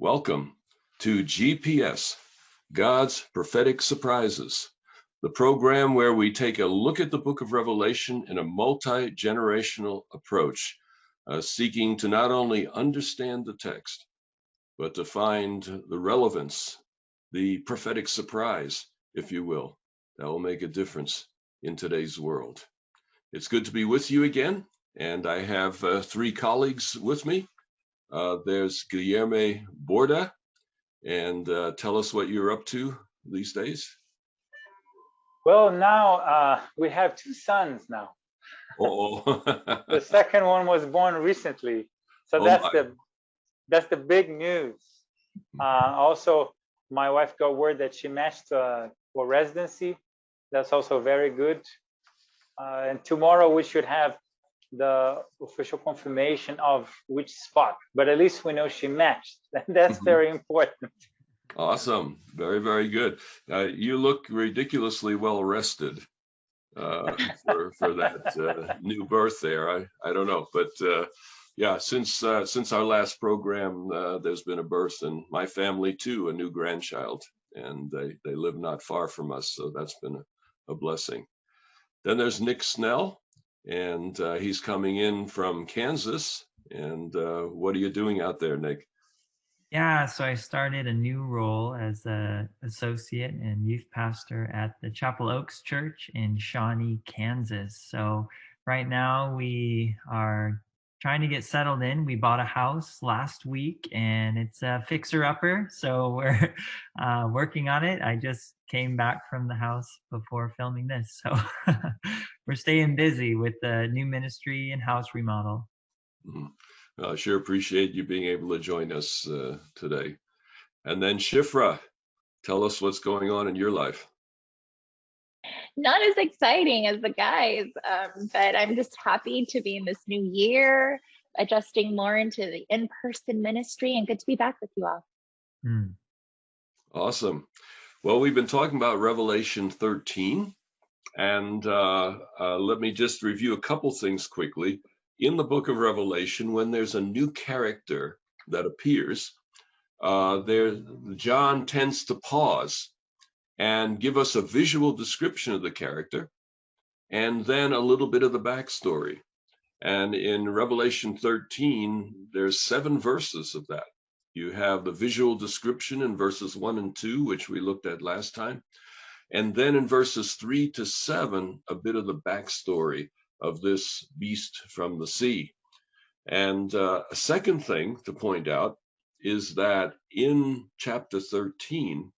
Welcome to GPS, God's Prophetic Surprises, the program where we take a look at the book of Revelation in a multi-generational approach, seeking to not only understand the text, but to find the relevance, the prophetic surprise, if you will, that will make a difference in today's world. It's good to be with you again, and I have three colleagues with me. There's Guillermo Borda, and tell us what you're up to these days. Well, now we have two sons now. Oh, The second one was born recently, so that's the big news. Also, my wife got word that she matched for residency. That's also very good. And tomorrow we should have the official confirmation of which spot, but at least we know she matched. That's very important. Awesome. Very, very good. You look ridiculously well rested for that new birth there. I don't know, but yeah, since our last program, there's been a birth in my family too, a new grandchild, and they live not far from us, so that's been a blessing. Then there's Nick Snell, and he's coming in from Kansas. And what are you doing out there, Nick? Yeah, so I started a new role as an associate and youth pastor at the Chapel Oaks Church in Shawnee, Kansas. So right now we are trying to get settled in. We bought a house last week and it's a fixer-upper, so we're working on it. I just came back from the house before filming this, so we're staying busy with the new ministry and house remodel. Mm-hmm. I sure appreciate you being able to join us today. And then Shifra, tell us what's going on in your life. Not as exciting as the guys, but I'm just happy to be in this new year, adjusting more into the in-person ministry, and good to be back with you all. Awesome. Well, we've been talking about Revelation 13, and let me just review a couple things quickly. In the book of Revelation, when there's a new character that appears, John tends to pause and give us a visual description of the character, and then a little bit of the backstory. And in Revelation 13, there's 7 verses of that. You have the visual description in verses 1 and 2, which we looked at last time. And then in verses 3 to 7, a bit of the backstory of this beast from the sea. And a second thing to point out is that in chapter 13,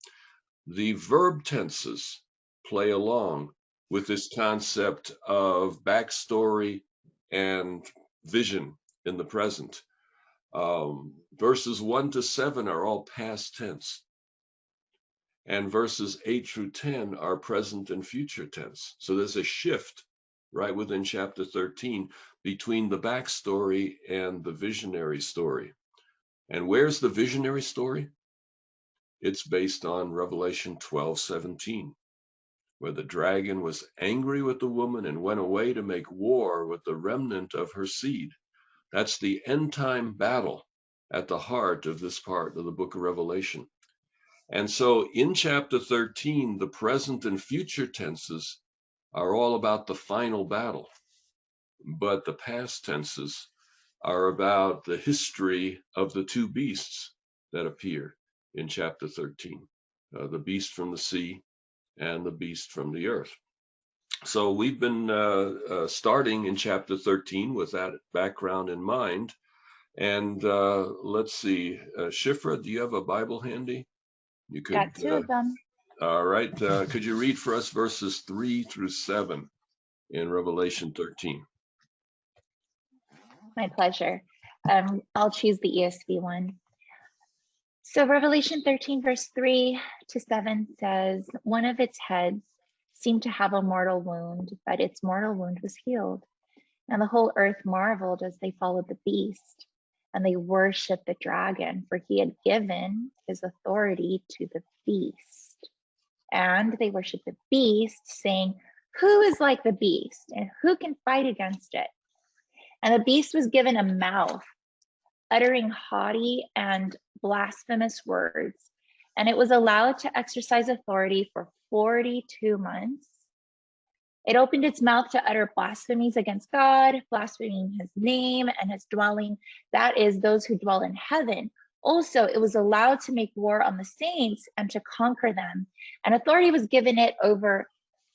the verb tenses play along with this concept of backstory and vision in the present. Verses 1 to 7 are all past tense, and verses 8 through 10 are present and future tense. So there's a shift right within chapter 13 between the backstory and the visionary story. And where's the visionary story? It's based on Revelation 12:17, where the dragon was angry with the woman and went away to make war with the remnant of her seed. That's the end time battle at the heart of this part of the book of Revelation. And so in chapter 13, the present and future tenses are all about the final battle, but the past tenses are about the history of the 2 beasts that appear in chapter 13, the beast from the sea and the beast from the earth. So we've been starting in chapter 13 with that background in mind. And let's see, Shifra, do you have a Bible handy? You could. Got 2 of them. All right. Could you read for us verses 3 through 7 in Revelation 13? My pleasure. I'll choose the ESV one. So Revelation 13 verse 3 to 7 says, one of its heads seemed to have a mortal wound, but its mortal wound was healed. And the whole earth marveled as they followed the beast, and they worshiped the dragon, for he had given his authority to the beast. And they worshiped the beast, saying, who is like the beast, and who can fight against it? And the beast was given a mouth uttering haughty and blasphemous words, and it was allowed to exercise authority for 42 months. It opened its mouth to utter blasphemies against God, blaspheming his name and his dwelling, that is, those who dwell in heaven. Also, it was allowed to make war on the saints and to conquer them, and authority was given it over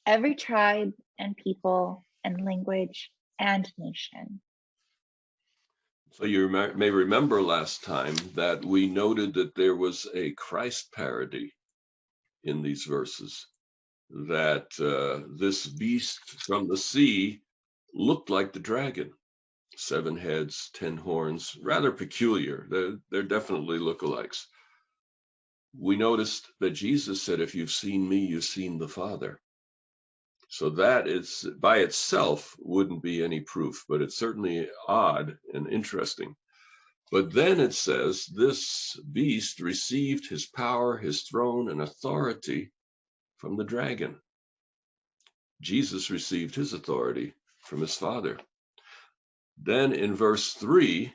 every tribe and people and language and nation. So you may remember last time that we noted that there was a Christ parody in these verses, that this beast from the sea looked like the dragon. 7 heads, 10 horns, rather peculiar. They're definitely lookalikes. We noticed that Jesus said, if you've seen me, you've seen the Father. So that is by itself wouldn't be any proof, but it's certainly odd and interesting. But then it says this beast received his power, his throne, and authority from the dragon. Jesus received his authority from his Father. Then in verse 3,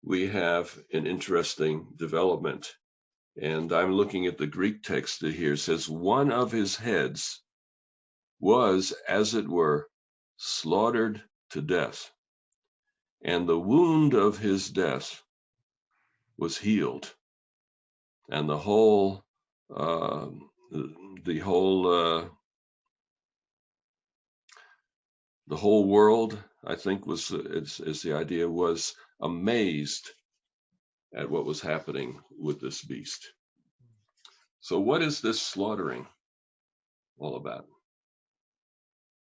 we have an interesting development. And I'm looking at the Greek text here. It says, one of his heads was, as it were, slaughtered to death, and the wound of his death was healed, and the whole world, I think, was the idea, was amazed at what was happening with this beast. So what is this slaughtering all about?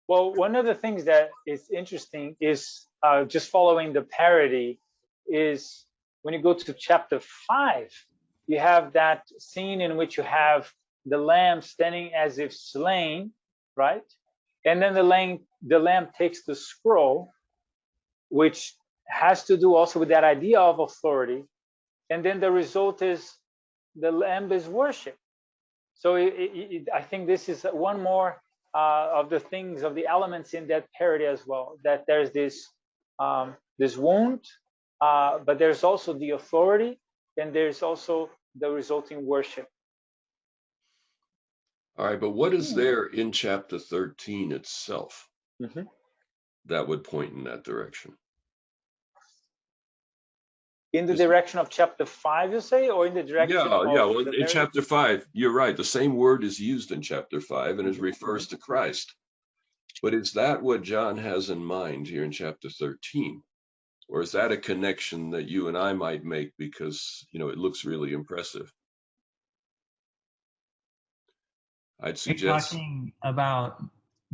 Well, one of the things that is interesting is just following the parody is when you go to chapter 5, you have that scene in which you have the lamb standing as if slain, right? And then the lamb takes the scroll, which has to do also with that idea of authority. And then the result is the lamb is worshipped. So I think this is one more of the things, of the elements in that parody as well, that there's this this wound, but there's also the authority, and there's also the resulting worship. All right, but what is there in chapter 13 itself that would point in that direction? In the direction of chapter 5, you say, or in the direction of well, in chapter 5, you're right. The same word is used in chapter 5, and it refers to Christ. But is that what John has in mind here in chapter 13? Or is that a connection that you and I might make because, it looks really impressive? I'd suggest talking about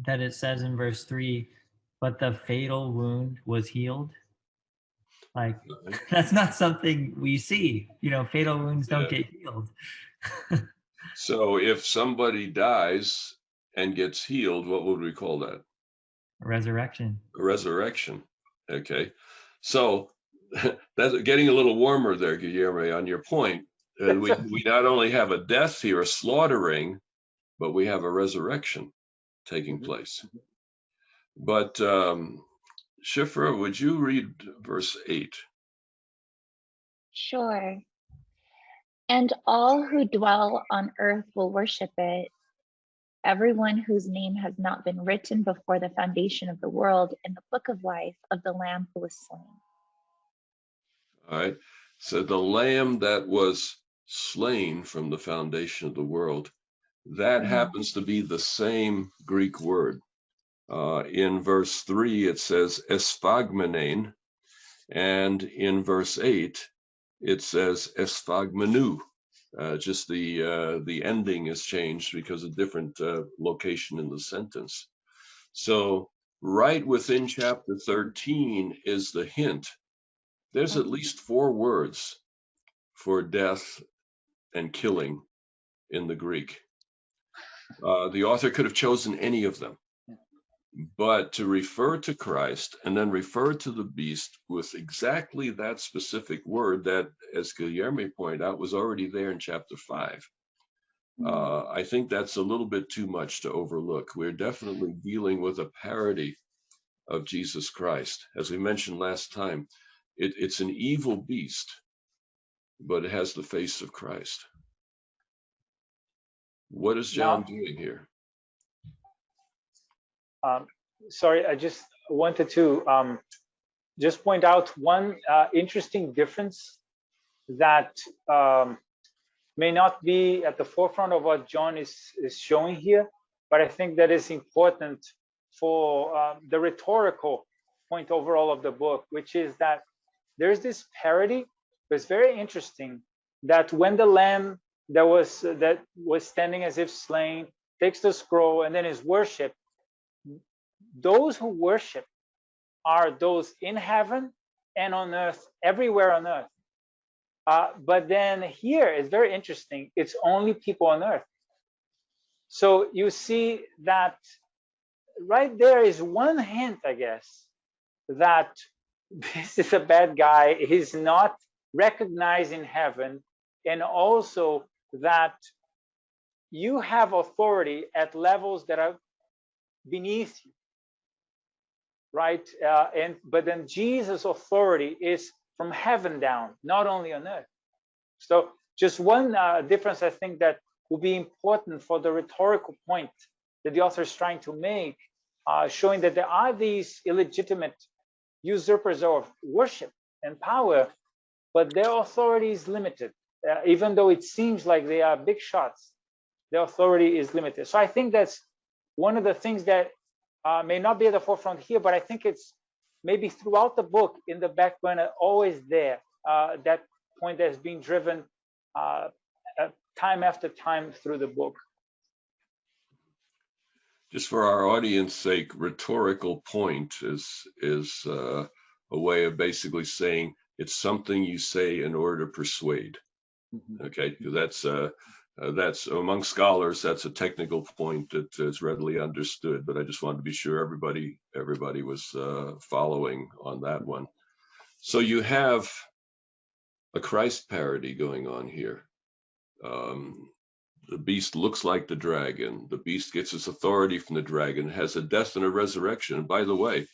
that it says in verse 3, but the fatal wound was healed. Like, that's not something we see. Fatal wounds don't get healed. So if somebody dies and gets healed, what would we call that? A resurrection. A resurrection. Okay. So that's getting a little warmer there, Guillermo, on your point. We not only have a death here, a slaughtering, but we have a resurrection taking place. But Shifra, would you read verse 8? Sure. And all who dwell on earth will worship it, everyone whose name has not been written before the foundation of the world in the book of life of the Lamb who was slain. All right. So the Lamb that was slain from the foundation of the world, that happens to be the same Greek word. In verse 3, it says esphagmenein, and in verse 8, it says esphagmenu. Just the ending is changed because of different location in the sentence. So right within chapter 13 is the hint. There's at least 4 words for death and killing in the Greek. The author could have chosen any of them, but to refer to Christ and then refer to the beast with exactly that specific word that, as Guillermo pointed out, was already there in chapter 5. I think that's a little bit too much to overlook. We're definitely dealing with a parody of Jesus Christ. As we mentioned last time, It's an evil beast, but it has the face of Christ. What is Jon doing here? Sorry, I just wanted to just point out one interesting difference that may not be at the forefront of what Jon is showing here, but I think that is important for the rhetorical point overall of the book, which is that there's this parody. It's very interesting that when the lamb that was standing as if slain takes the scroll and then is worshipped, those who worship are those in heaven and on earth, everywhere on earth. But then here it's very interesting. It's only people on earth. So you see that right there is one hint, I guess, that this is a bad guy. He's not recognized in heaven. And also that you have authority at levels that are beneath you, right? But then Jesus' authority is from heaven down, not only on earth. So just one difference I think that will be important for the rhetorical point that the author is trying to make, showing that there are these illegitimate usurpers of worship and power, but their authority is limited. Even though it seems like they are big shots, their authority is limited. So I think that's one of the things that may not be at the forefront here, but I think it's maybe throughout the book in the back burner, always there, that point that's being driven time after time through the book. Just for our audience sake, rhetorical point is a way of basically saying it's something you say in order to persuade. Okay, that's among scholars, that's a technical point that is readily understood, but I just wanted to be sure everybody was following on that one. So you have a Christ parody going on here. The beast looks like the dragon. The beast gets its authority from the dragon, has a death and a resurrection. And by the way,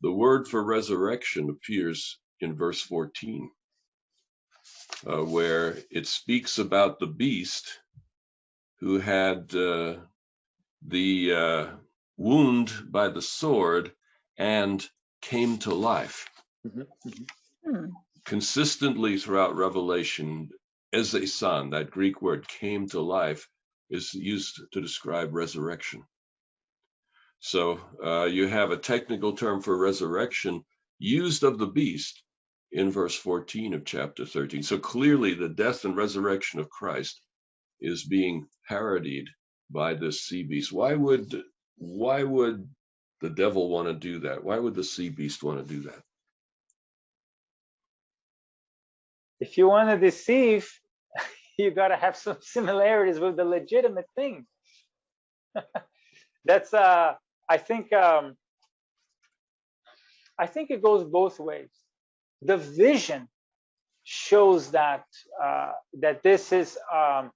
the word for resurrection appears in verse 14. Where it speaks about the beast who had the wound by the sword and came to life. Consistently throughout Revelation, ezesan, that Greek word came to life, is used to describe resurrection. So you have a technical term for resurrection used of the beast in verse 14 of chapter 13. So clearly the death and resurrection of Christ is being parodied by this sea beast. Why would the devil want to do that? Why would the sea beast want to do that? If you want to deceive, you got to have some similarities with the legitimate thing. That's I think it goes both ways. The vision shows that that this is a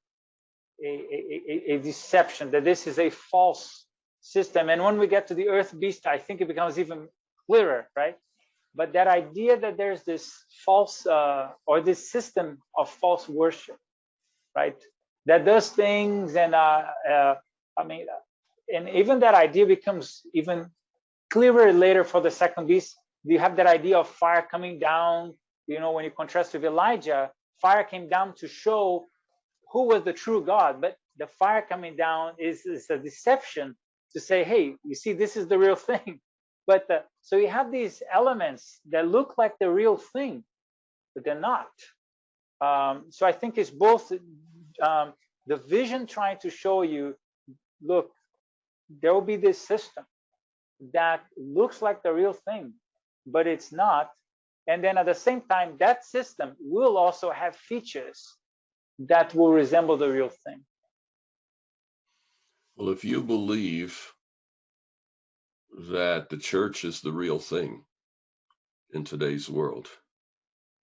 deception, that this is a false system. And when we get to the earth beast, I think it becomes even clearer, right? But that idea that there's this false or this system of false worship, right? That does things, and I mean, and even that idea becomes even clearer later for the second beast. You have that idea of fire coming down. You know, when you contrast with Elijah, fire came down to show who was the true God, but the fire coming down is a deception to say, hey, you see, this is the real thing. But so you have these elements that look like the real thing, but they're not. So I think it's both the vision trying to show you, look, there will be this system that looks like the real thing, but it's not. And then at the same time, that system will also have features that will resemble the real thing. Well, if you believe that the church is the real thing in today's world,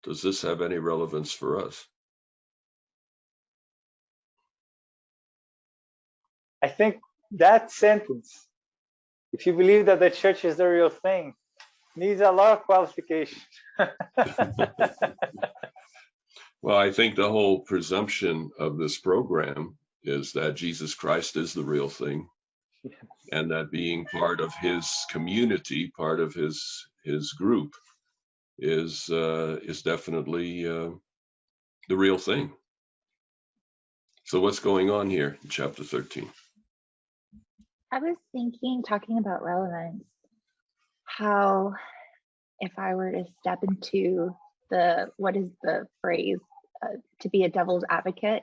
does this have any relevance for us? I think that sentence, if you believe that the church is the real thing, Needs a lot of qualification. Well, I think the whole presumption of this program is that Jesus Christ is the real thing, Yes. and that being part of his community, part of his group, is definitely the real thing. So what's going on here in chapter 13? I was thinking, talking about relevance, how if I were to step into what is the phrase, to be a devil's advocate,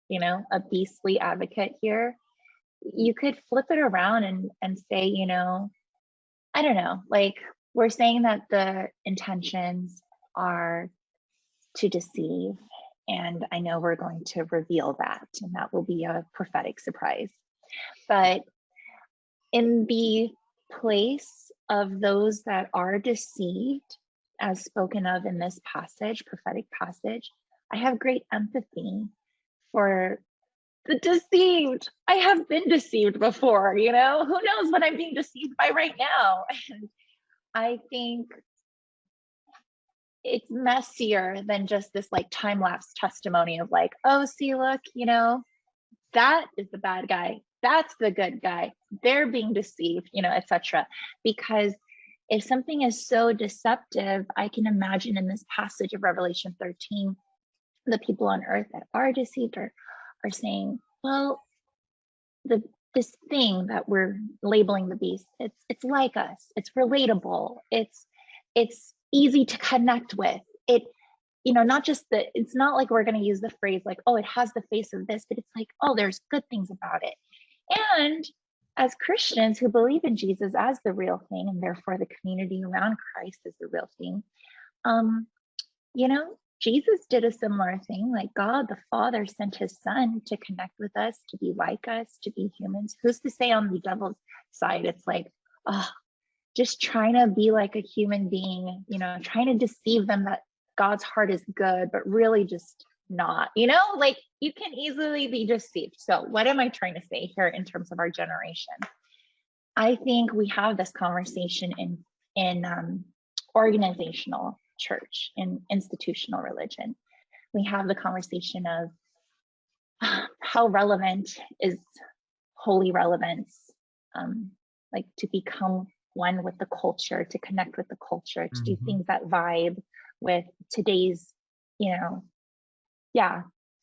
you know, a beastly advocate here, you could flip it around and say, you know, I don't know, like we're saying that the intentions are to deceive. And I know we're going to reveal that, and that will be a prophetic surprise. But in the place of those that are deceived, as spoken of in this passage, prophetic passage, I have great empathy for the deceived. I have been deceived before, you know, who knows what I'm being deceived by right now. And I think it's messier than just this like time-lapse testimony of like, oh, see, look, you know, that is the bad guy, that's the good guy, they're being deceived, you know, etc. Because if something is so deceptive, I can imagine in this passage of Revelation 13, the people on earth that are deceived are saying, well, this thing that we're labeling the beast, it's like us, it's relatable, it's easy to connect with it, you know, not just that, it's not like we're going to use the phrase like, oh, it has the face of this, but it's like, oh, there's good things about it. And as Christians who believe in Jesus as the real thing, and therefore the community around Christ is the real thing, you know, Jesus did a similar thing. Like God the Father sent his son to connect with us, to be like us, to be humans. Who's to say on the devil's side, it's like, oh, just trying to be like a human being, you know, trying to deceive them that God's heart is good, but really just not, you know, like you can easily be deceived. So what am I trying to say here in terms of our generation? I think we have this conversation in organizational church, in institutional religion. We have the conversation of how relevant is holy relevance, like to become one with the culture, to connect with the culture, to do things that vibe with today's, you know,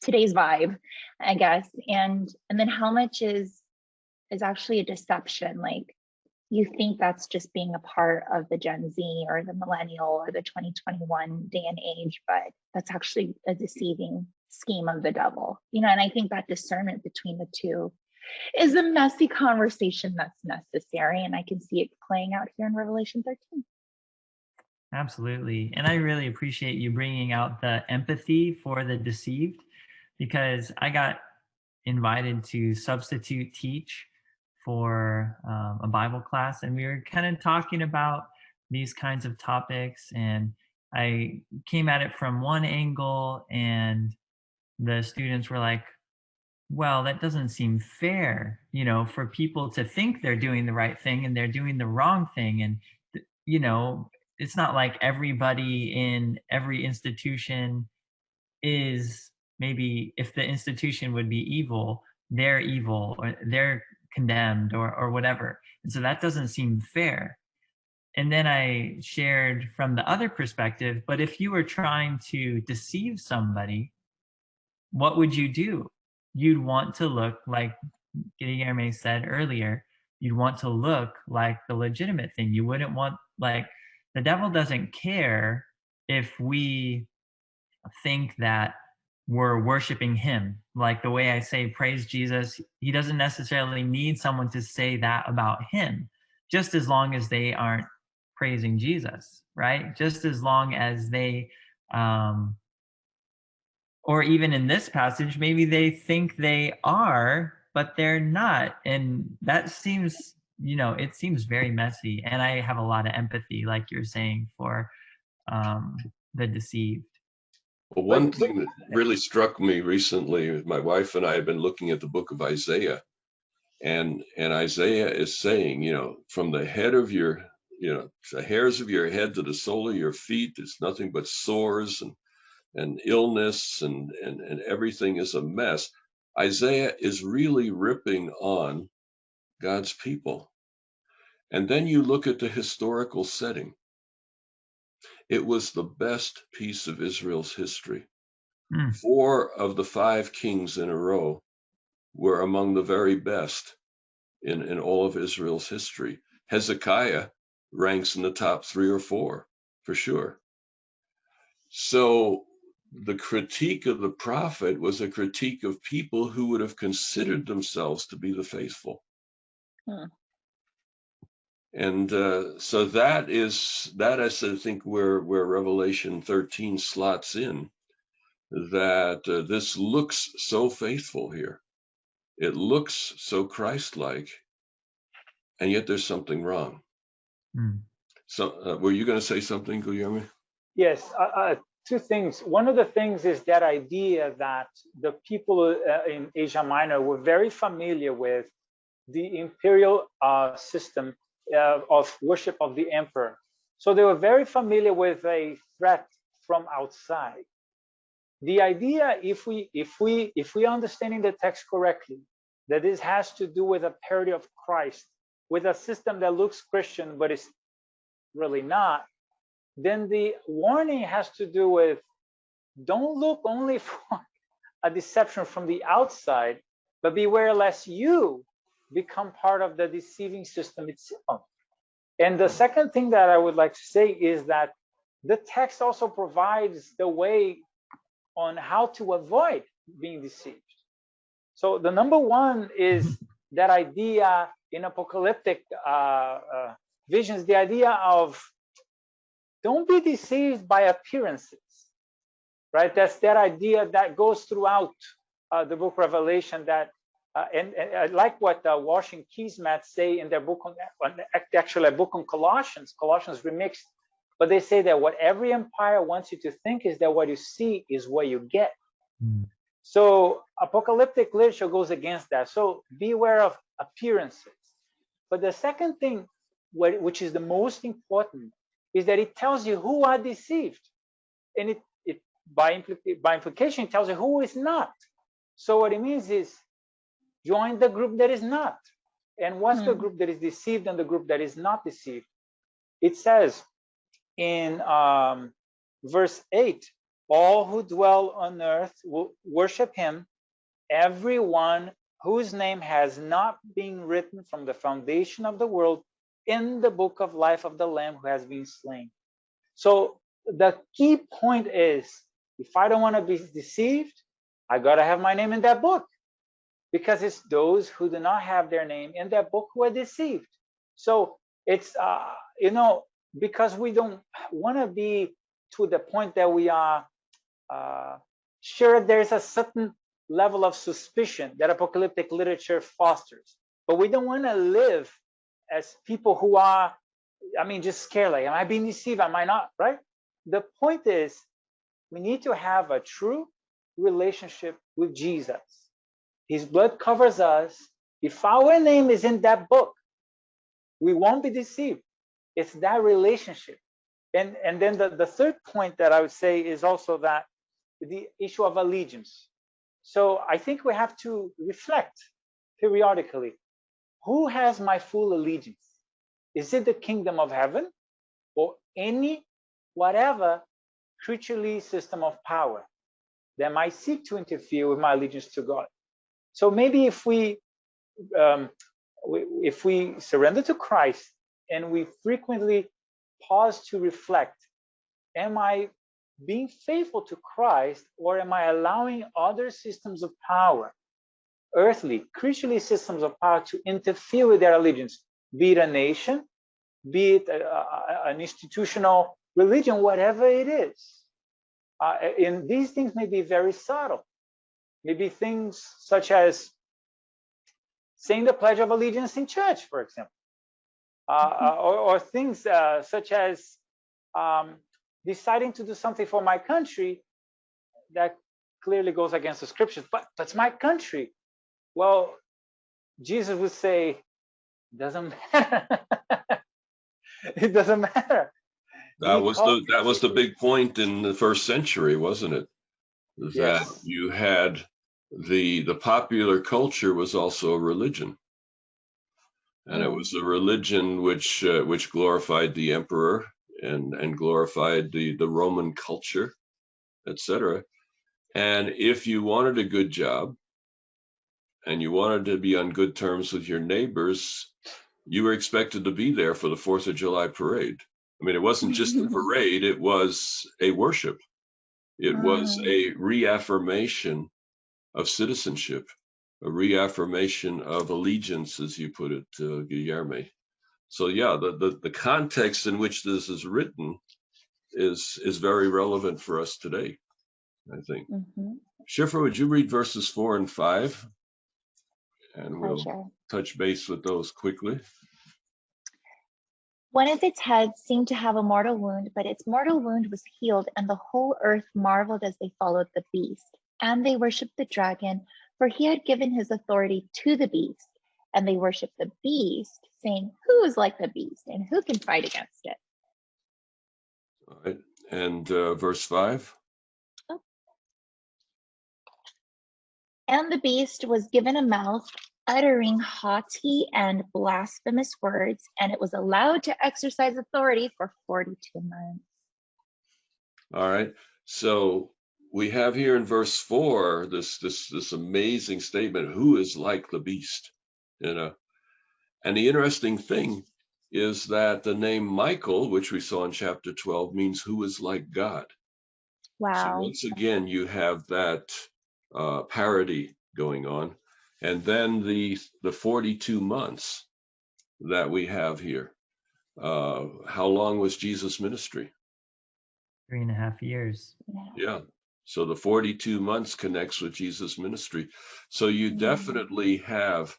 today's vibe, I guess. And then how much is actually a deception? Like you think that's just being a part of the Gen Z or the millennial or the 2021 day and age, but that's actually a deceiving scheme of the devil, you know. And I think that discernment between the two is a messy conversation that's necessary, and I can see it playing out here in Revelation 13. Absolutely. And I really appreciate you bringing out the empathy for the deceived, because I got invited to substitute teach for a Bible class, and we were kind of talking about these kinds of topics, and I came at it from one angle, and the students were like, well, that doesn't seem fair, you know, for people to think they're doing the right thing and they're doing the wrong thing. And, you know, it's not like everybody in every institution is, maybe if the institution would be evil, they're evil or they're condemned or whatever. And so that doesn't seem fair. And then I shared from the other perspective, but if you were trying to deceive somebody, what would you do? You'd want to look like Guilherme said earlier, you'd want to look like the legitimate thing. You wouldn't want, like, the devil doesn't care if we think that we're worshiping him. Like the way I say praise Jesus, he doesn't necessarily need someone to say that about him, just as long as they aren't praising Jesus, right? Just as long as they or even in this passage, maybe they think they are, but they're not. And that seems, you know, it seems very messy. And I have a lot of empathy, like you're saying, for the deceived. Well, one thing that really struck me recently, my wife and I have been looking at the book of Isaiah, and Isaiah is saying, you know, from the head of your the hairs of your head to the sole of your feet, it's nothing but sores and illness and everything is a mess. Isaiah is really ripping on God's people. And then you look at the historical setting. It was the best piece of Israel's history. 4 of the 5 kings in a row were among the very best in all of Israel's history. Hezekiah ranks in the top 3 or 4 for sure. So the critique of the prophet was a critique of people who would have considered themselves to be the faithful. And so that is, I think, where Revelation 13 slots in, that this looks so faithful here. It looks so Christ-like, and yet there's something wrong. So were you going to say something, Guillermo? Yes, 2 things. One of the things is that idea that the people in Asia Minor were very familiar with the imperial system of worship of the emperor. So they were very familiar with a threat from outside. The idea, if we understanding the text correctly, that this has to do with a parody of Christ, with a system that looks Christian but is really not, then the warning has to do with, don't look only for a deception from the outside, but beware lest you become part of the deceiving system itself. And the second thing that I would like to say is that the text also provides the way on how to avoid being deceived. So the number one is that idea in apocalyptic visions, the idea of don't be deceived by appearances, right? That's that idea that goes throughout the book Revelation, that and I like what Walsh and Keesmaat say in their book actually a book on Colossians remixed, but they say that what every empire wants you to think is that what you see is what you get. So apocalyptic literature goes against that. So beware of appearances. But the second thing, which is the most important, is that it tells you who are deceived, and it by implication it tells you who is not. So what it means is join the group that is not. And what's the group that is deceived and the group that is not deceived? It says in verse 8, all who dwell on earth will worship him, everyone whose name has not been written from the foundation of the world in the book of life of the Lamb who has been slain. So the key point is, if I don't want to be deceived, I got to have my name in that book, because it's those who do not have their name in that book who are deceived. So it's, because we don't want to be to the point that we are sure there's a certain level of suspicion that apocalyptic literature fosters, but we don't want to live as people who are, just scared, like, am I being deceived? Am I not, right? The point is, we need to have a true relationship with Jesus. His blood covers us. If our name is in that book, we won't be deceived. It's that relationship. And then the third point that I would say is also that the issue of allegiance. So I think we have to reflect periodically, who has my full allegiance? Is it the kingdom of heaven or whatever creaturely system of power that might seek to interfere with my allegiance to God? So maybe if we surrender to Christ and we frequently pause to reflect, am I being faithful to Christ, or am I allowing other systems of power, earthly, creaturely systems of power, to interfere with their allegiance, be it a nation, be it an institutional religion, whatever it is. And these things may be very subtle. Maybe things such as saying the Pledge of Allegiance in church, for example, or things such as deciding to do something for my country that clearly goes against the scriptures, but it's my country. Well, Jesus would say, doesn't matter. It doesn't matter. That was the big point in the first century, wasn't it? That Yes. you had the popular culture was also a religion, and it was a religion which glorified the emperor and glorified the Roman culture, etc. And if you wanted a good job and you wanted to be on good terms with your neighbors, you were expected to be there for the 4th of July parade. I mean, it wasn't just a parade, it was a worship. It was a reaffirmation of citizenship, a reaffirmation of allegiance, as you put it, Guilherme. So yeah, the context in which this is written is very relevant for us today, I think. Schiffer, would you read verses 4 and 5? And we'll touch base with those quickly. One of its heads seemed to have a mortal wound, but its mortal wound was healed, and the whole earth marveled as they followed the beast. And they worshipped the dragon, for he had given his authority to the beast. And they worshipped the beast, saying, "Who is like the beast, and who can fight against it?" All right. And verse 5. And the beast was given a mouth, uttering haughty and blasphemous words, and it was allowed to exercise authority for 42 months. All right. So we have here in verse 4 this amazing statement, who is like the beast? You know, and the interesting thing is that the name Michael, which we saw in chapter 12, means who is like God. Wow. So once again, you have that parody going on. And then the 42 months that we have here. How long was Jesus' ministry? 3.5 years. Yeah. So the 42 months connects with Jesus' ministry. So you definitely have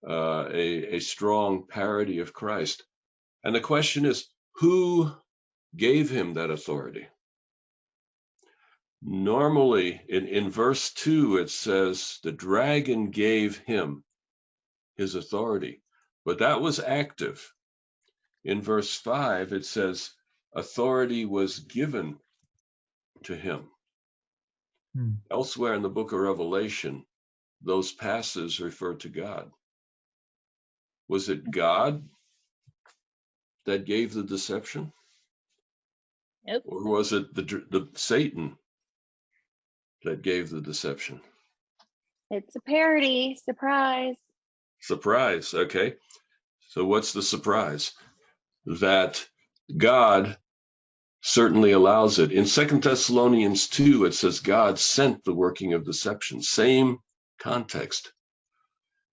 a strong parody of Christ. And the question is, who gave him that authority? Normally, in verse 2, it says the dragon gave him his authority, but that was active. In verse 5, it says authority was given to him. Elsewhere in the book of Revelation, those passages refer to God. Was it God that gave the deception? Nope. Or was it the Satan that gave the deception? It's a parody. Surprise. Surprise. Okay. So what's the surprise? That God certainly allows it. In 2 Thessalonians 2, it says God sent the working of deception. Same context.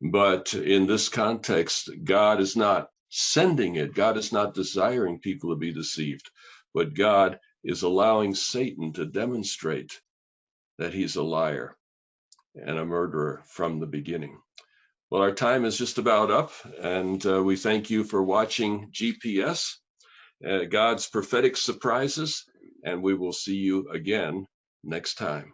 But in this context, God is not sending it. God is not desiring people to be deceived. But God is allowing Satan to demonstrate that he's a liar and a murderer from the beginning. Well, our time is just about up, and we thank you for watching GPS, God's Prophetic Surprises, and we will see you again next time.